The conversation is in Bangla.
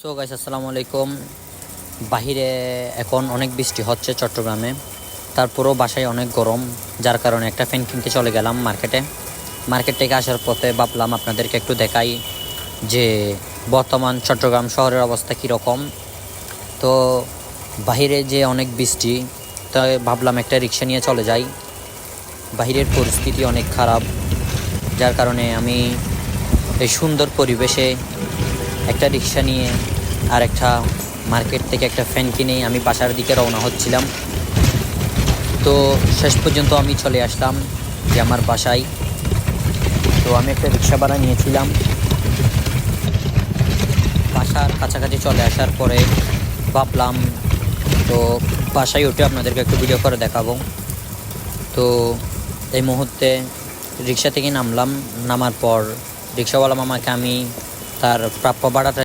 সো গাইস আসসালামু আলাইকুম। বাহিরে এখন অনেক বৃষ্টি হচ্ছে চট্টগ্রামে, তারপরও বাসায় অনেক গরম, যার কারণে একটা ফ্যান কিনতে চলে গেলাম মার্কেট থেকে আসার পথে ভাবলাম আপনাদেরকে একটু দেখাই যে বর্তমান চট্টগ্রাম শহরের অবস্থা কীরকম। তো বাহিরে যে অনেক বৃষ্টি, তাই ভাবলাম একটা রিক্সা নিয়ে চলে যাই। বাহিরের পরিস্থিতি অনেক খারাপ, যার কারণে আমি এই সুন্দর পরিবেশে একটা রিক্সা নিয়ে আর একটা মার্কেট থেকে একটা ফ্যান কিনে আমি বাসার দিকে রওনা হচ্ছিলাম। তো শেষ পর্যন্ত আমি চলে আসলাম যে আমার বাসায়। তো আমি একটা রিক্সা ভাড়া নিয়েছিলাম। বাসার কাছাকাছি চলে আসার পরে ভাবলাম তো বাসায় উঠে আপনাদেরকে একটু ভিডিও করে দেখাবো। তো এই মুহূর্তে রিক্সা থেকে নামলাম। নামার পর রিক্সাওয়ালা মামাকে আমি তার প্রাপ্য ভাড়াটা